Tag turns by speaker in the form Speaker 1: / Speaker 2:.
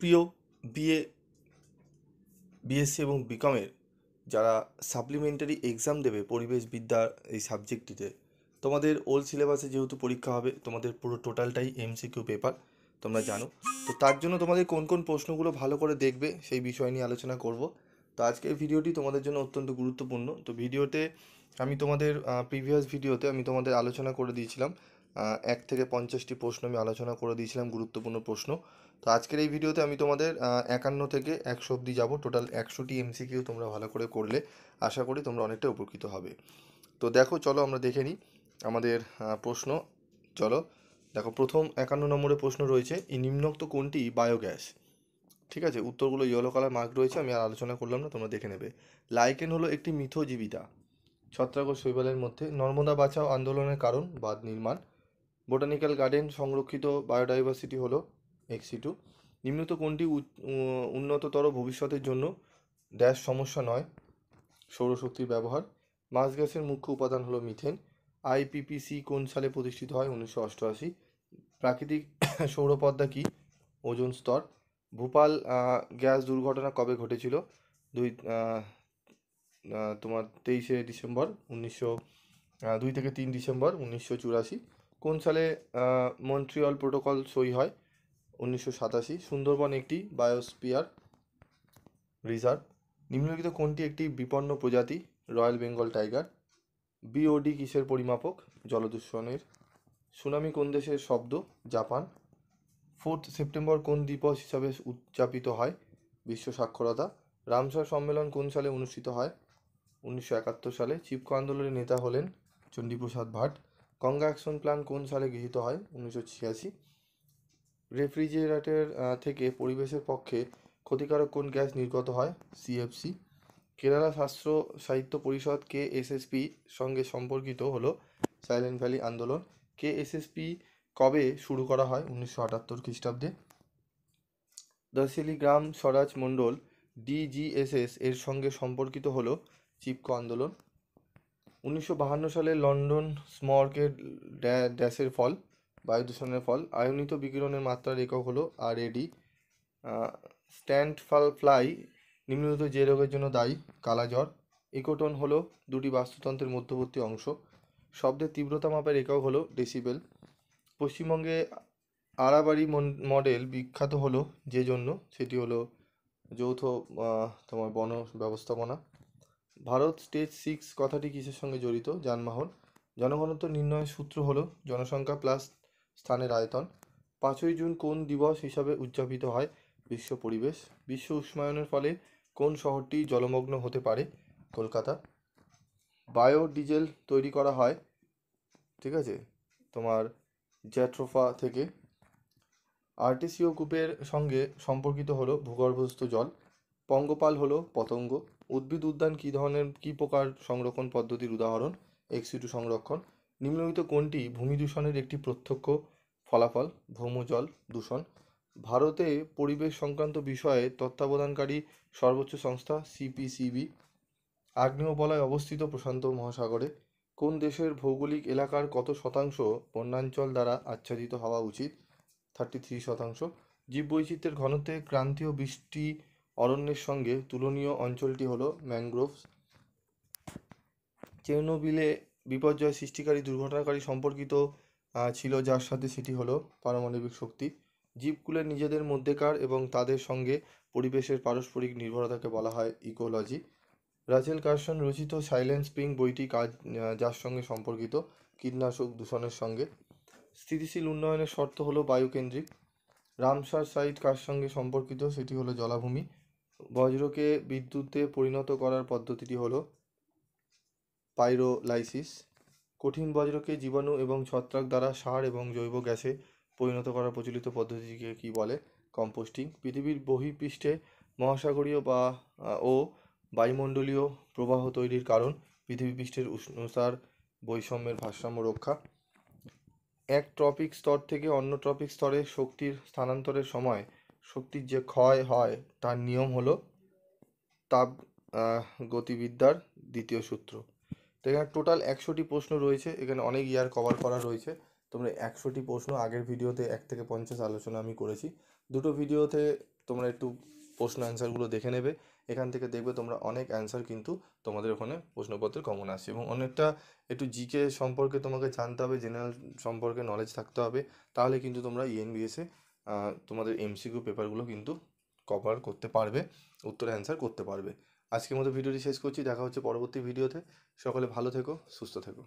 Speaker 1: প্রিয় BA, BSc এবং বিকমের যারা সাপ্লিমেন্টারি এক্সাম দেবে পরিবেশবিদ্যার এই সাবজেক্টটিতে, তোমাদের ওল্ড সিলেবাসে যেহেতু পরীক্ষা হবে, তোমাদের পুরো টোটালটাই এমসিকিউ পেপার তোমরা জানো। তো তার জন্য তোমাদের কোন কোন প্রশ্নগুলো ভালো করে দেখবে সেই বিষয় নিয়ে আলোচনা করব। তো আজকের ভিডিওটি তোমাদের জন্য অত্যন্ত গুরুত্বপূর্ণ। তো ভিডিওতে আমি তোমাদের প্রিভিয়াস ভিডিওতে আমি তোমাদের আলোচনা করে দিয়েছিলাম 1 থেকে 50টি প্রশ্ন আমি আলোচনা করে দিয়েছিলাম, গুরুত্বপূর্ণ প্রশ্ন। তো আজকের এই ভিডিওতে আমি তোমাদের 51 থেকে 100 অবধি যাবো। টোটাল 100টি এমসিকিউ তোমরা ভালো করে করলে আশা করি তোমরা অনেকটা উপকৃত হবে। তো দেখো, চলো আমরা দেখে নিই আমাদের প্রশ্ন। চলো দেখো, প্রথম 51 নম্বরের প্রশ্ন রয়েছে, এই নিম্নোক্ত কোনটি বায়োগ্যাস? ঠিক আছে, উত্তরগুলো ইয়েলো কালার মার্ক রয়েছে, আমি আর আলোচনা করলাম না, তোমরা দেখে নেবে। লাইকেন হলো একটি মিথজীবিতা। ছত্রাক ও শৈবালের মধ্যে। নর্মদা বাঁচাও আন্দোলনের কারণ বাঁধ নির্মাণ। বোটানিক্যাল গার্ডেন সংরক্ষিত বায়োডাইভার্সিটি হলো এক্সি2। নিম্নত কোনটি উন্নততর ভবিষ্যতের জন্য ড্যাশ সমস্যা নয়? সৌরশক্তির ব্যবহার। মাছ গ্যাসের মুখ্য উপাদান হলো মিথেন। আইপিপিসি কোন সালে প্রতিষ্ঠিত হয়? 1988। প্রাকৃতিক সৌরপদ্মা কি? ওজোন স্তর। ভোপাল গ্যাস দুর্ঘটনা কবে ঘটেছিল? দুই তোমার 23শে ডিসেম্বর 2 থেকে 3 ডিসেম্বর 1984। কোন সালে মন্ট্রিয়ল প্রোটোকল সই হয়? 1987। সুন্দরবন একটি বায়োস্পিয়ার রিজার্ভ। নিম্নলিখিত কোনটি একটি বিপন্ন প্রজাতি? Royal Bengal tiger. বিওডি কিসের পরিমাপক? জলদূষণের। সুনামি কোন দেশের শব্দ? জাপান। 4 সেপ্টেম্বর কোন দিবস হিসাবে উদযাপিত হয়? বিশ্ব সাক্ষরতা। রামসার সম্মেলন কোন সালে অনুষ্ঠিত হয়? 1971 সালে। চিপকো আন্দোলনের নেতা হলেন চণ্ডীপ্রসাদ ভাট। গঙ্গা অ্যাকশন প্ল্যান কোন সালে গৃহীত হয়? 1986। রেফ্রিজারেটর থেকে পরিবেশের পক্ষে ক্ষতিকারক কোন গ্যাস নির্গত হয়? সিএফসি। কেরালা শাস্ত্র সাহিত্য পরিষদ কেএসএসপি সঙ্গে সম্পর্কিত হলো সাইলেন্ট ভ্যালি আন্দোলন। কেএসএসপি কবে শুরু করা হয়? 1978 খ্রিস্টাব্দে। দশেলি গ্রাম স্বরাজ মণ্ডল ডিজিএসএস এর সঙ্গে সম্পর্কিত হলো চিপকো আন্দোলন। 1952 সালে লন্ডন স্মর্কের ড্যাশের ফল? বায়ুদূষণের ফল। আয়নিত বিকিরণের মাত্রার একক হলো আরএডি। স্ট্যান্ড ফ্লাই নিম্নলিখিত যে রোগের জন্য দায়ী? কালাজ্বর। ইকোটোন হলো দুটি বাস্তুতন্ত্রের মধ্যবর্তী অংশ। শব্দের তীব্রতা মাপের একক হলো ডেসিবেল। পশ্চিমবঙ্গে আড়াবাড়ি মডেল বিখ্যাত হলো যে জন্য, সেটি হলো যৌথ তোমার বন ব্যবস্থাপনা। ভারত স্টেজ 6 কথাটি কিসের সঙ্গে জড়িত? যানবাহন। জনঘনত্ব নির্ণয়ের সূত্র হলো জনসংখ্যা প্লাস স্থানের আয়তন। 5ই জুন কোন দিবস হিসাবে উদযাপিত হয়? বিশ্ব পরিবেশ। বিশ্ব উষ্ণায়নের ফলে কোন শহরটি জলমগ্ন হতে পারে? কলকাতা। বায়োডিজেল তৈরি করা হয়, ঠিক আছে, তোমার জ্যাট্রোফা থেকে। আর্টেসীয় কূপের সঙ্গে সম্পর্কিত হলো ভূগর্ভস্থ জল। পঙ্গপাল হলো পতঙ্গ। উদ্ভিদ উদ্যান কী ধরনের কী প্রকার সংরক্ষণ পদ্ধতির উদাহরণ? এক্সি2 সংরক্ষণ। নিম্নলিখিত কোনটি ভূমি দূষণের একটি প্রত্যক্ষ ফলাফল? ভৌমজল দূষণ। ভারতে পরিবেশ সংক্রান্ত বিষয়ে তত্ত্বাবধানকারী সর্বোচ্চ সংস্থা? সিপিসিবি। আগ্নেয় বলয় অবস্থিত প্রশান্ত মহাসাগরে। কোন দেশের ভৌগোলিক এলাকার কত শতাংশ বন্যাঞ্চল দ্বারা আচ্ছাদিত হওয়া উচিত? 33%। জীববৈচিত্র্যের ঘনত্বে ক্রান্তীয় বৃষ্টি অরণ্যের সঙ্গে তুলনীয় অঞ্চলটি হলো ম্যানগ্রোভস। চেরনোবিলে বিপর্যয় সৃষ্টিকারী দুর্ঘটনাকারী সম্পর্কিত ছিল যার সাথে, সেটি হলো পারমাণবিক শক্তি। জীবকুলের নিজেদের মধ্যেকার এবং তাদের সঙ্গে পরিবেশের পারস্পরিক নির্ভরতাকে বলা হয় ইকোলজি। রাচেল কার্সন রচিত সাইলেন্ট স্প্রিং বইটি যার সঙ্গে সম্পর্কিত? কীটনাশক দূষণের সঙ্গে। স্থিতিশীল উন্নয়নের শর্ত হলো বায়ুকেন্দ্রিক। রামসার সাইট কার সঙ্গে সম্পর্কিত? সেটি হলো জলাভূমি। বজ্রকে বিদ্যুতে পরিণত করার পদ্ধতিটি হলো পাইরোলাইসিস। কঠিন বজ্রকে জীবাণু এবং ছত্রাক দ্বারা সার এবং জৈব গ্যাসে পরিণত করার প্রচলিত পদ্ধতিকে কী বলে? কম্পোস্টিং। পৃথিবীর বহিঃপৃষ্ঠে মহাসাগরীয় ও বায়ুমণ্ডলীয় প্রবাহ তৈরির কারণ? পৃথিবী পৃষ্ঠের উষ্ণতার বৈষম্যের ভারসাম্য রক্ষা। এক ট্রপিক স্তর থেকে অন্য ট্রপিক স্তরে শক্তির স্থানান্তরের সময় শক্তির যে ক্ষয় হয় তার নিয়ম হলো তাপ গতিবিদ্যার দ্বিতীয় সূত্র। তো এখানে টোটাল 100টি প্রশ্ন রয়েছে, এখানে অনেক ইয়ার কভার করা রয়েছে। তোমরা 100টি প্রশ্ন আগের ভিডিওতে 1 থেকে 50 আলোচনা আমি করেছি। দুটো ভিডিওতে তোমরা একটু প্রশ্ন অ্যান্সারগুলো দেখে নেবে। এখান থেকে দেখবে তোমরা অনেক অ্যান্সার কিন্তু তোমাদের ওখানে প্রশ্নপত্রে কমন আসছে, এবং অনেকটা একটু জিকে সম্পর্কে তোমাকে জানতে হবে, জেনারেল সম্পর্কে নলেজ থাকতে হবে। তাহলে কিন্তু তোমরা ইএনবিএসে তোমাদের এমসিকিউ পেপারগুলো কিন্তু কভার করতে পারবে, উত্তরে অ্যান্সার করতে পারবে। আজকের মতো ভিডিওটি শেষ করছি, দেখা হচ্ছে পরবর্তী ভিডিওতে। সকলে ভালো থেকো, সুস্থ থেকো।